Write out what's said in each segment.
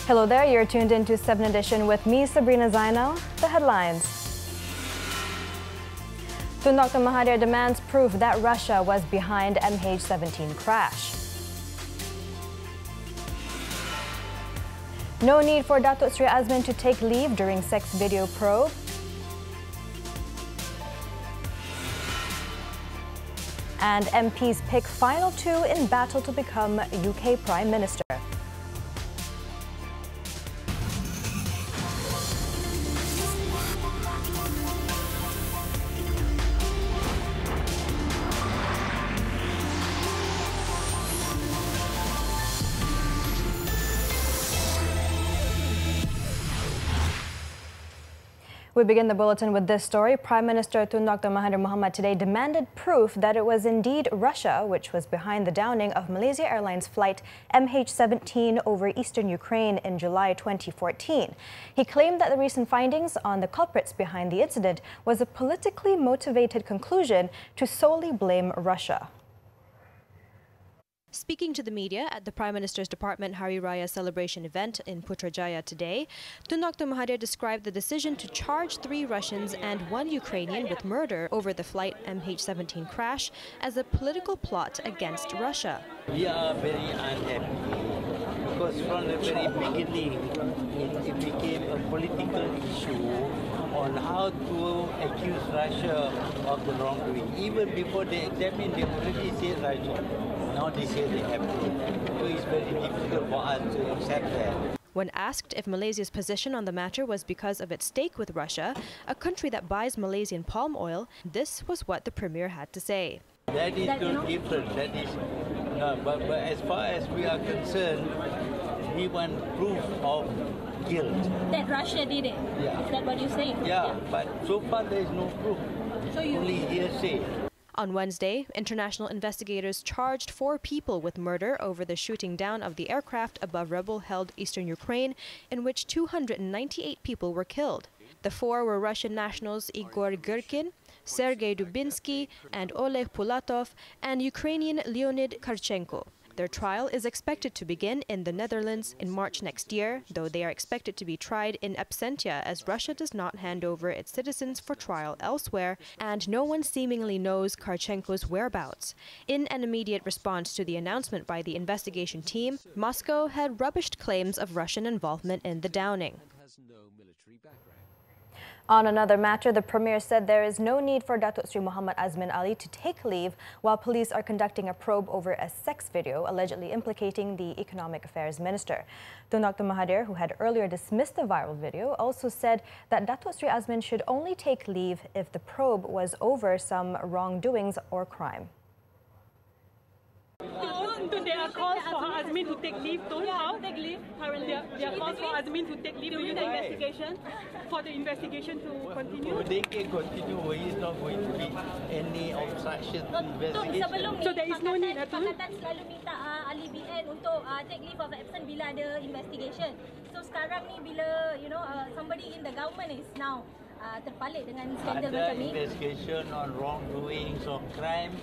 Hello there, you're tuned into 7Edition with me, Sabrina Zainal. The headlines. Tun Dr. Mahathir demands proof that Russia was behind MH17 crash. No need for Datuk Sri Azmin to take leave during sex video probe. And MPs pick final two in battle to become UK Prime Minister. We begin the bulletin with this story. Prime Minister Tun Dr. Mahathir Mohamad today demanded proof that it was indeed Russia which was behind the downing of Malaysia Airlines flight MH17 over eastern Ukraine in July 2014. He claimed that the recent findings on the culprits behind the incident was a politically motivated conclusion to solely blame Russia. Speaking to the media at the Prime Minister's Department Hari Raya celebration event in Putrajaya today, Tun Dr. Mahathir described the decision to charge 3 Russians and 1 Ukrainian with murder over the flight MH17 crash as a political plot against Russia. We are very unhappy because from the very beginning it became a political issue on how to accuse Russia of the wrongdoing. Even before they examined, they already said Russia. Now they say they have to. So it's very difficult for us to accept that. When asked if Malaysia's position on the matter was because of its stake with Russia, a country that buys Malaysian palm oil, this was what the Premier had to say. That is no different. That is, but as far as we are concerned, we want proof of guilt. That Russia did it? Yeah. Is that what you're saying? Yeah, but so far there is no proof. So only hearsay. On Wednesday, international investigators charged 4 people with murder over the shooting down of the aircraft above rebel-held eastern Ukraine, in which 298 people were killed. The 4 were Russian nationals Igor Girkin, Sergei Dubinsky, and Oleg Pulatov, and Ukrainian Leonid Karchenko. Their trial is expected to begin in the Netherlands in March next year, though they are expected to be tried in absentia as Russia does not hand over its citizens for trial elsewhere, and no one seemingly knows Karchenko's whereabouts. In an immediate response to the announcement by the investigation team, Moscow had rubbished claims of Russian involvement in the downing. On another matter, the Premier said there is no need for Datuk Sri Muhammad Azmin Ali to take leave while police are conducting a probe over a sex video allegedly implicating the Economic Affairs Minister. Tun Dr. Mahathir, who had earlier dismissed the viral video, also said that Datuk Sri Azmin should only take leave if the probe was over some wrongdoings or crime. There are calls for Azmin to take leave. How? Take leave. There are calls for Azmin to take leave during the investigation. For the investigation to continue. They can continue. He is not going to be any obstruction to investigation. So there is no need. Pakatan selalu minta ahli BN untuk take leave of absence bila ada investigation. So sekarang ni bila somebody in the government is now terpalit dengan skandal macam ni. Investigation on wrongdoings or crime,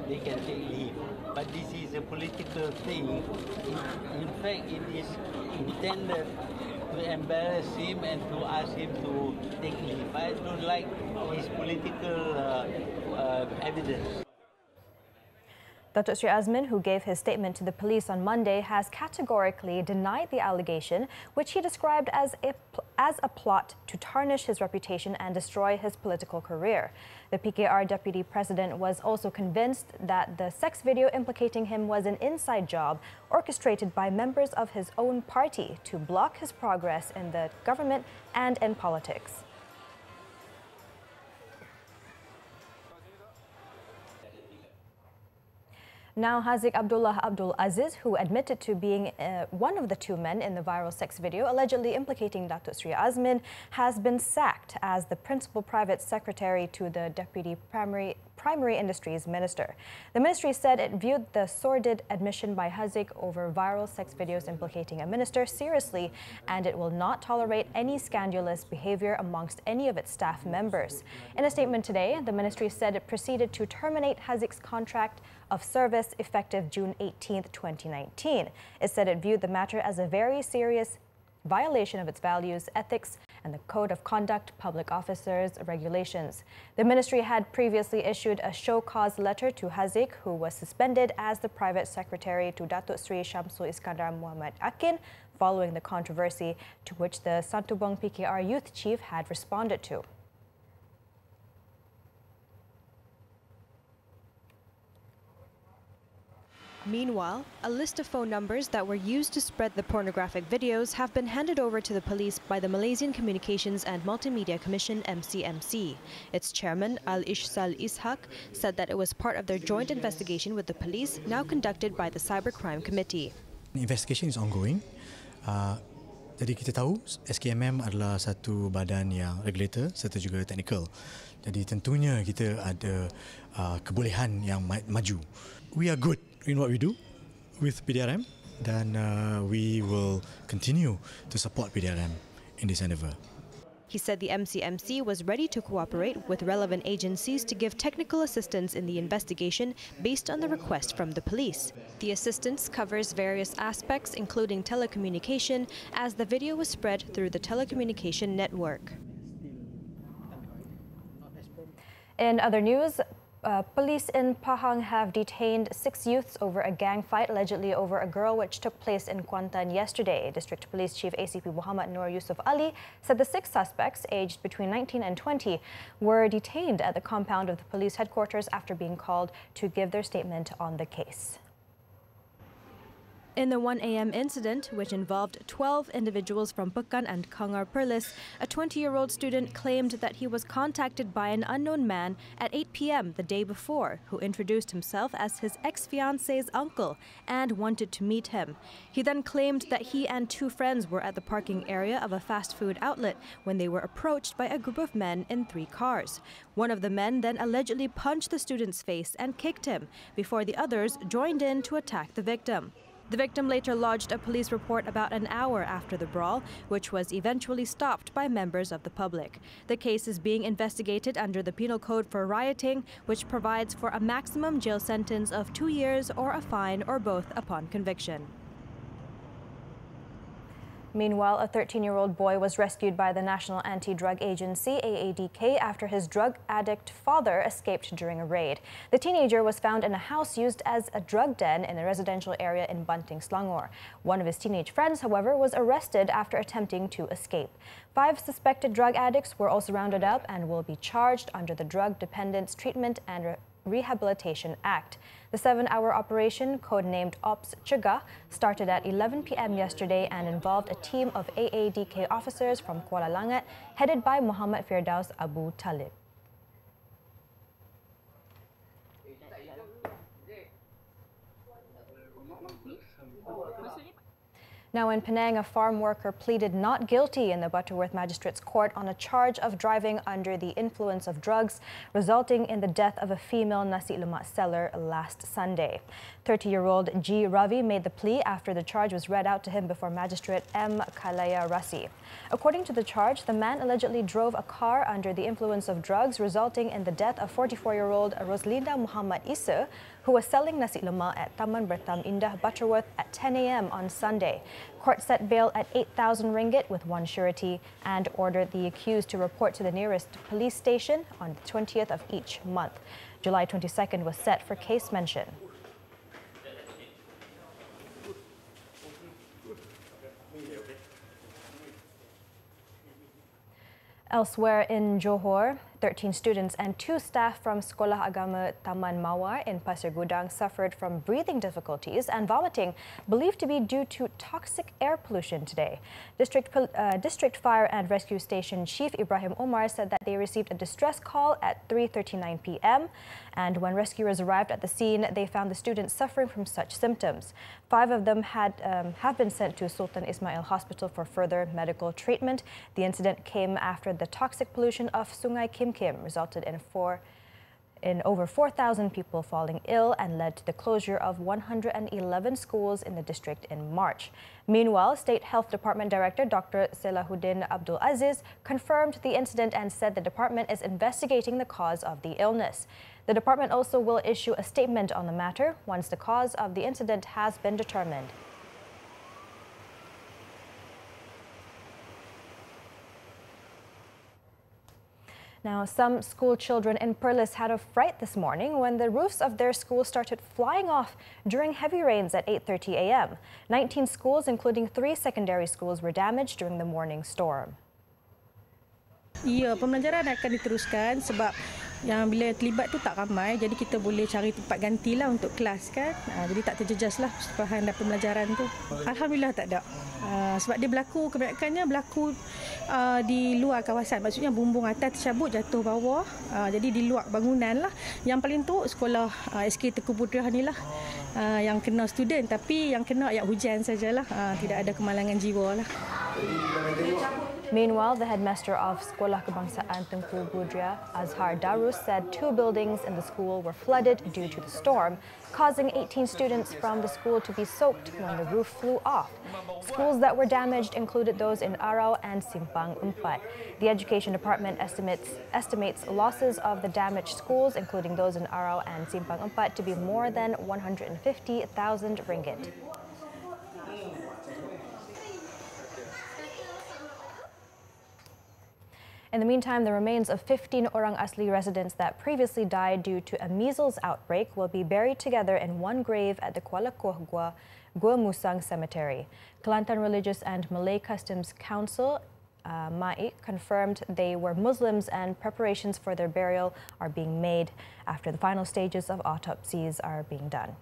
they can take leave. But this is a political thing. In fact, it is intended to embarrass him and to ask him to take leave. I don't like his political evidence. Datuk Sri Azmin, who gave his statement to the police on Monday, has categorically denied the allegation, which he described as a plot to tarnish his reputation and destroy his political career. The PKR Deputy President was also convinced that the sex video implicating him was an inside job orchestrated by members of his own party to block his progress in the government and in politics. Now, Haziq Abdullah Abdul Aziz, who admitted to being one of the 2 men in the viral sex video allegedly implicating Datuk Sri Azmin, has been sacked as the Principal Private Secretary to the Deputy Primary Industries Minister. The ministry said it viewed the sordid admission by Haziq over viral sex videos implicating a minister seriously, and it will not tolerate any scandalous behavior amongst any of its staff members. In a statement today, the ministry said it proceeded to terminate Haziq's contract of service effective June 18, 2019. It said it viewed the matter as a very serious violation of its values, ethics, and the Code of Conduct Public Officers Regulations. The ministry had previously issued a show cause letter to Haziq, who was suspended as the private secretary to Datuk Sri Syamsul Iskandar Muhammad Akin, following the controversy to which the Santubong PKR youth chief had responded to. Meanwhile, a list of phone numbers that were used to spread the pornographic videos have been handed over to the police by the Malaysian Communications and Multimedia Commission (MCMC). Its chairman, Al-Ishsal Ishaq, said that it was part of their joint investigation with the police, now conducted by the Cybercrime Committee. Investigation is ongoing. Jadi kita tahu SKMM adalah satu badan yang regulator serta juga technical. Jadi tentunya kita ada kebolehan yang maju. We are good in what we do with PDRM, dan we will continue to support PDRM in this endeavour. He said the MCMC was ready to cooperate with relevant agencies to give technical assistance in the investigation based on the request from the police. The assistance covers various aspects, including telecommunication, as the video was spread through the telecommunication network. In other news, police in Pahang have detained 6 youths over a gang fight allegedly over a girl which took place in Kuantan yesterday. District Police Chief ACP Muhammad Nur Yusuf Ali said the 6 suspects, aged between 19 and 20, were detained at the compound of the police headquarters after being called to give their statement on the case. In the 1 a.m. incident, which involved 12 individuals from Pekan and Kangar Perlis, a 20-year-old student claimed that he was contacted by an unknown man at 8 p.m. the day before, who introduced himself as his ex-fiance's uncle and wanted to meet him. He then claimed that he and 2 friends were at the parking area of a fast food outlet when they were approached by a group of men in 3 cars. One of the men then allegedly punched the student's face and kicked him, before the others joined in to attack the victim. The victim later lodged a police report about an hour after the brawl, which was eventually stopped by members of the public. The case is being investigated under the Penal Code for rioting, which provides for a maximum jail sentence of 2 years or a fine or both upon conviction. Meanwhile, a 13-year-old boy was rescued by the National Anti-Drug Agency, AADK, after his drug addict father escaped during a raid. The teenager was found in a house used as a drug den in a residential area in Banting, Selangor. One of his teenage friends, however, was arrested after attempting to escape. 5 suspected drug addicts were also rounded up and will be charged under the Drug Dependence Treatment and Rehabilitation Act. The 7-hour operation, codenamed Ops Cegah, started at 11 p.m. yesterday and involved a team of AADK officers from Kuala Langat, headed by Muhammad Firdaus Abu Talib. Now in Penang, a farm worker pleaded not guilty in the Butterworth Magistrates Court on a charge of driving under the influence of drugs, resulting in the death of a female nasi lemak seller last Sunday. 30-year-old G. Ravi made the plea after the charge was read out to him before Magistrate M. Kalaya Rasi. According to the charge, the man allegedly drove a car under the influence of drugs, resulting in the death of 44-year-old Roslinda Muhammad Isa, who was selling nasi lemak at Taman Bertam Indah, Butterworth at 10 a.m. on Sunday. Court set bail at 8,000 ringgit with 1 surety and ordered the accused to report to the nearest police station on the 20th of each month. July 22nd was set for case mention. Elsewhere in Johor, 13 students and 2 staff from Sekolah Agama Taman Mawar in Pasir Gudang suffered from breathing difficulties and vomiting, believed to be due to toxic air pollution today. District Fire and Rescue Station Chief Ibrahim Omar said that they received a distress call at 3:39 p.m. and when rescuers arrived at the scene, they found the students suffering from such symptoms. 5 of them have been sent to Sultan Ismail Hospital for further medical treatment. The incident came after the toxic pollution of Sungai Kim Kim resulted in over 4,000 people falling ill and led to the closure of 111 schools in the district in March. Meanwhile, State Health Department Director Dr. Selahuddin Abdul Aziz confirmed the incident and said the department is investigating the cause of the illness. The department also will issue a statement on the matter once the cause of the incident has been determined. Now, some school children in Perlis had a fright this morning when the roofs of their school started flying off during heavy rains at 8:30 a.m. 19 schools, including 3 secondary schools, were damaged during the morning storm. Ya, pembelajaran akan diteruskan sebab yang bila terlibat tu tak ramai, jadi kita boleh cari tempat gantilah untuk kelas kan. Jadi tak terjejaslah bahan dan pembelajaran tu. Alhamdulillah tak ada. Sebab dia berlaku, kebanyakannya berlaku di luar kawasan. Maksudnya bumbung atas tercabut jatuh bawah. Jadi di luar bangunan lah. Yang paling teruk sekolah SK Tengku Putrah ni lah yang kena student, tapi yang kena ayat hujan sajalah. Tidak ada kemalangan jiwa lah. Meanwhile, the headmaster of Sekolah Kebangsaan Tengku Budria, Azhar Darus, said 2 buildings in the school were flooded due to the storm, causing 18 students from the school to be soaked when the roof flew off. Schools that were damaged included those in Arau and Simpang Empat. The Education Department estimates losses of the damaged schools, including those in Arau and Simpang Empat, to be more than 150,000 ringgit. In the meantime, the remains of 15 Orang Asli residents that previously died due to a measles outbreak will be buried together in one grave at the Kuala Koh Gua Musang Cemetery. Kelantan Religious and Malay Customs Council, MAIC, confirmed they were Muslims and preparations for their burial are being made after the final stages of autopsies are being done.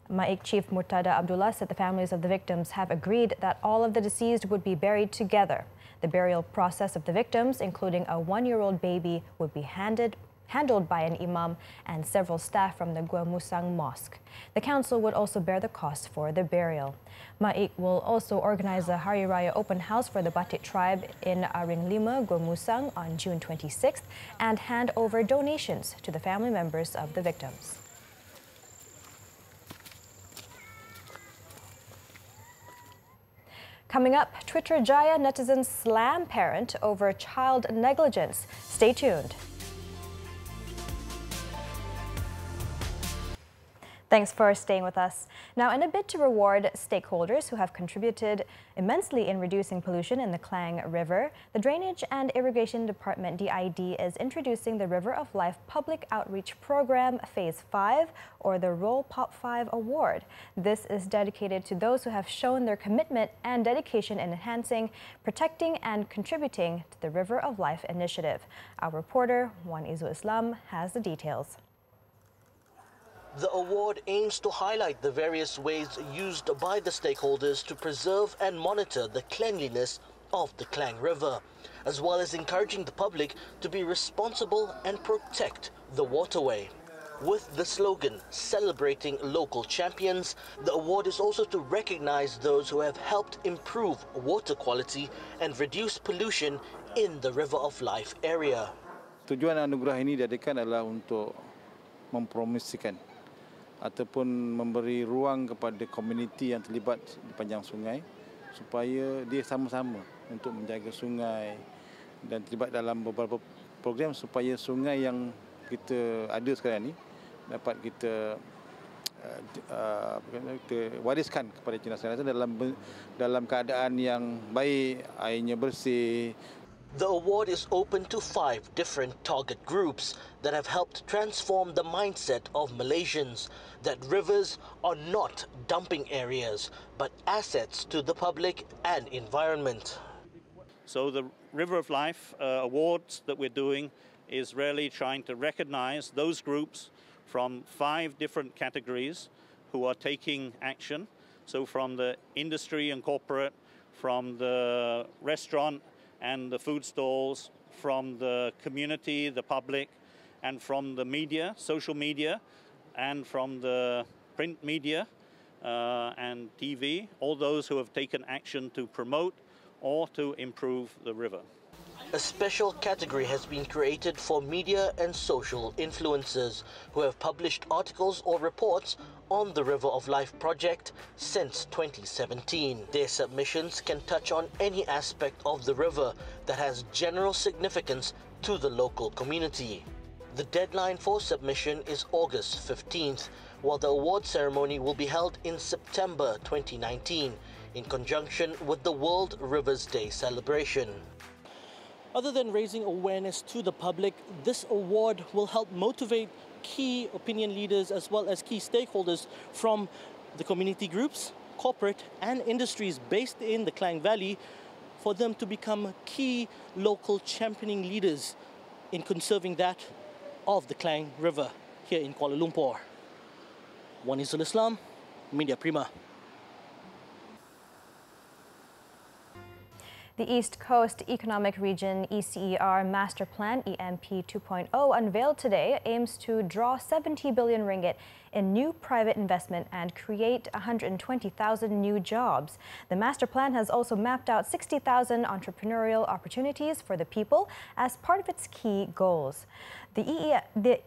MAIC Chief Murtada Abdullah said the families of the victims have agreed that all of the deceased would be buried together. The burial process of the victims, including a 1-year-old baby, would be handled by an imam and several staff from the Gua Musang Mosque. The council would also bear the cost for the burial. MAIC will also organize a Hari Raya open house for the Batik tribe in Aring Lima, Gua Musang on June 26th and hand over donations to the family members of the victims. Coming up, Twitter Jaya netizens slam parent over child negligence. Stay tuned. Thanks for staying with us. Now, in a bid to reward stakeholders who have contributed immensely in reducing pollution in the Klang River, the Drainage and Irrigation Department DID is introducing the River of Life Public Outreach Program Phase 5, or the Roll Pop 5 Award. This is dedicated to those who have shown their commitment and dedication in enhancing, protecting and contributing to the River of Life initiative. Our reporter, Wan Izu Islam, has the details. The award aims to highlight the various ways used by the stakeholders to preserve and monitor the cleanliness of the Klang River, as well as encouraging the public to be responsible and protect the waterway. With the slogan, Celebrating Local Champions, the award is also to recognize those who have helped improve water quality and reduce pollution in the River of Life area. Tujuan anugerah ini diadakan adalah untuk mempromosikan ataupun memberi ruang kepada komuniti yang terlibat di panjang sungai supaya dia sama-sama untuk menjaga sungai dan terlibat dalam beberapa program supaya sungai yang kita ada sekarang ni dapat kita wariskan kepada generasi dalam keadaan yang baik, airnya bersih. The award is open to 5 different target groups that have helped transform the mindset of Malaysians that rivers are not dumping areas but assets to the public and environment. So the River of Life awards that we're doing is really trying to recognize those groups from 5 different categories who are taking action. So from the industry and corporate, from the restaurant and the food stalls, from the community, the public, and from the media, social media, and from the print media and TV, all those who have taken action to promote or to improve the river. A special category has been created for media and social influencers who have published articles or reports on the River of Life project since 2017. Their submissions can touch on any aspect of the river that has general significance to the local community. The deadline for submission is August 15th, while the award ceremony will be held in September 2019 in conjunction with the World Rivers Day celebration. Other than raising awareness to the public, this award will help motivate key opinion leaders as well as key stakeholders from the community groups, corporate and industries based in the Klang Valley for them to become key local championing leaders in conserving that of the Klang River here in Kuala Lumpur. Wanizul Islam, Media Prima. The East Coast Economic Region ECER Master Plan EMP 2.0 unveiled today aims to draw 70 billion ringgit in new private investment and create 120,000 new jobs. The master plan has also mapped out 60,000 entrepreneurial opportunities for the people as part of its key goals. The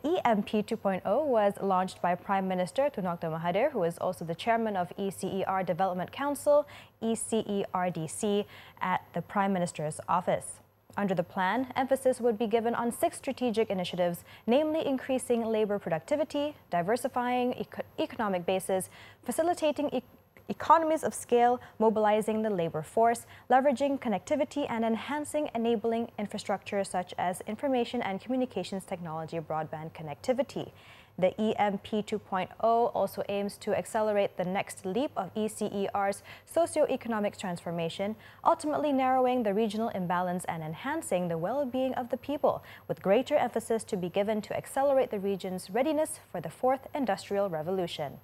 EMP 2.0 was launched by Prime Minister Tun Dr. Mahathir, who is also the chairman of ECER Development Council, ECERDC, at the Prime Minister's office. Under the plan, emphasis would be given on 6 strategic initiatives, namely increasing labour productivity, diversifying economic bases, facilitating economies of scale, mobilizing the labour force, leveraging connectivity and enhancing enabling infrastructure such as information and communications technology broadband connectivity. The EMP 2.0 also aims to accelerate the next leap of ECER's socio-economic transformation, ultimately narrowing the regional imbalance and enhancing the well-being of the people, with greater emphasis to be given to accelerate the region's readiness for the 4th Industrial Revolution.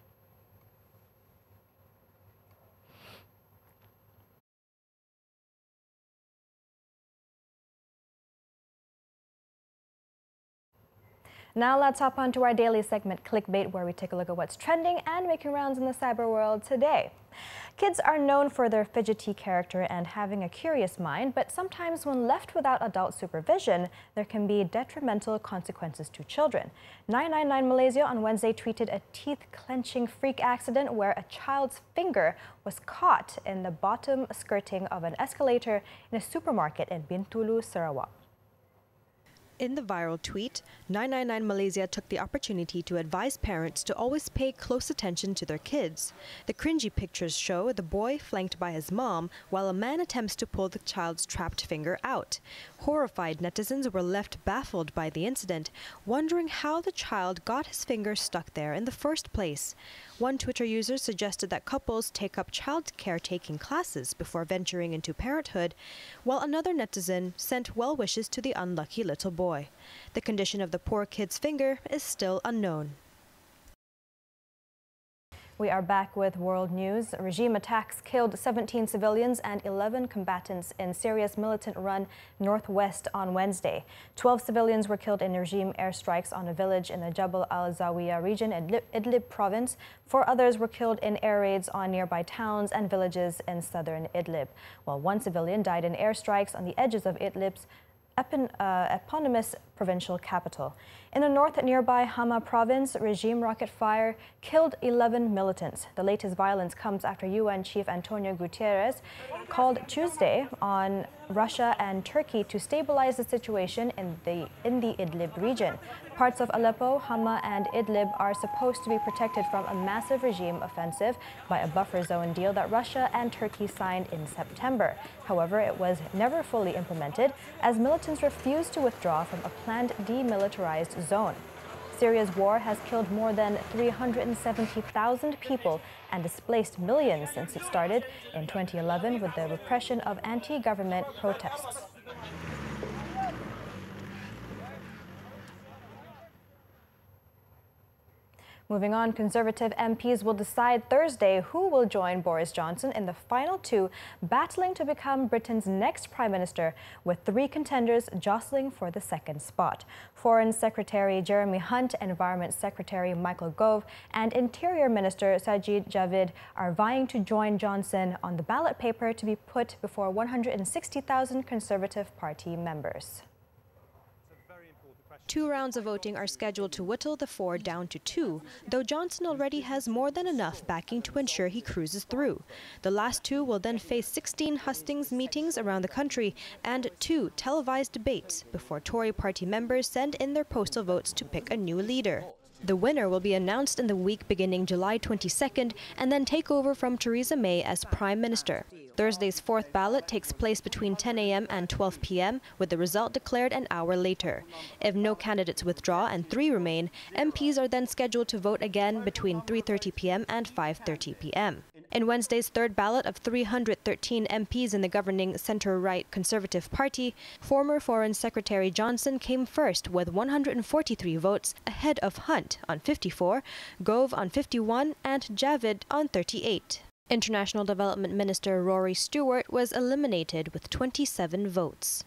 Now let's hop on to our daily segment, Clickbait, where we take a look at what's trending and making rounds in the cyber world today. Kids are known for their fidgety character and having a curious mind, but sometimes when left without adult supervision, there can be detrimental consequences to children. 999 Malaysia on Wednesday tweeted a teeth-clenching freak accident where a child's finger was caught in the bottom skirting of an escalator in a supermarket in Bintulu, Sarawak. In the viral tweet, 999 Malaysia took the opportunity to advise parents to always pay close attention to their kids. The cringy pictures show the boy flanked by his mom while a man attempts to pull the child's trapped finger out. Horrified netizens were left baffled by the incident, wondering how the child got his finger stuck there in the first place. One Twitter user suggested that couples take up child caretaking classes before venturing into parenthood, while another netizen sent well wishes to the unlucky little boy. The condition of the poor kid's finger is still unknown. We are back with world news. Regime attacks killed 17 civilians and 11 combatants in Syria's militant-run northwest on Wednesday. 12 civilians were killed in regime airstrikes on a village in the Jabal al-Zawiya region in Idlib province. 4 others were killed in air raids on nearby towns and villages in southern Idlib, while 1 civilian died in airstrikes on the edges of Idlib's eponymous provincial capital. In the north nearby Hama province, regime rocket fire killed 11 militants. The latest violence comes after UN Chief Antonio Guterres called Tuesday on Russia and Turkey to stabilize the situation in the Idlib region. Parts of Aleppo, Hama and Idlib are supposed to be protected from a massive regime offensive by a buffer zone deal that Russia and Turkey signed in September. However, it was never fully implemented as militants refused to withdraw from a planned demilitarized zone. Syria's war has killed more than 370,000 people and displaced millions since it started in 2011 with the repression of anti-government protests. Moving on, Conservative MPs will decide Thursday who will join Boris Johnson in the final 2 battling to become Britain's next Prime Minister, with 3 contenders jostling for the second spot. Foreign Secretary Jeremy Hunt, Environment Secretary Michael Gove and Interior Minister Sajid Javid are vying to join Johnson on the ballot paper to be put before 160,000 Conservative Party members. 2 rounds of voting are scheduled to whittle the 4 down to 2, though Johnson already has more than enough backing to ensure he cruises through. The last 2 will then face 16 hustings meetings around the country and 2 televised debates before Tory party members send in their postal votes to pick a new leader. The winner will be announced in the week beginning July 22nd and then take over from Theresa May as Prime Minister. Thursday's fourth ballot takes place between 10 a.m. and 12 p.m, with the result declared an hour later. If no candidates withdraw and 3 remain, MPs are then scheduled to vote again between 3:30 p.m. and 5:30 p.m. In Wednesday's third ballot of 313 MPs in the governing centre-right Conservative Party, former Foreign Secretary Johnson came first with 143 votes, ahead of Hunt on 54, Gove on 51 and Javid on 38. International Development Minister Rory Stewart was eliminated with 27 votes.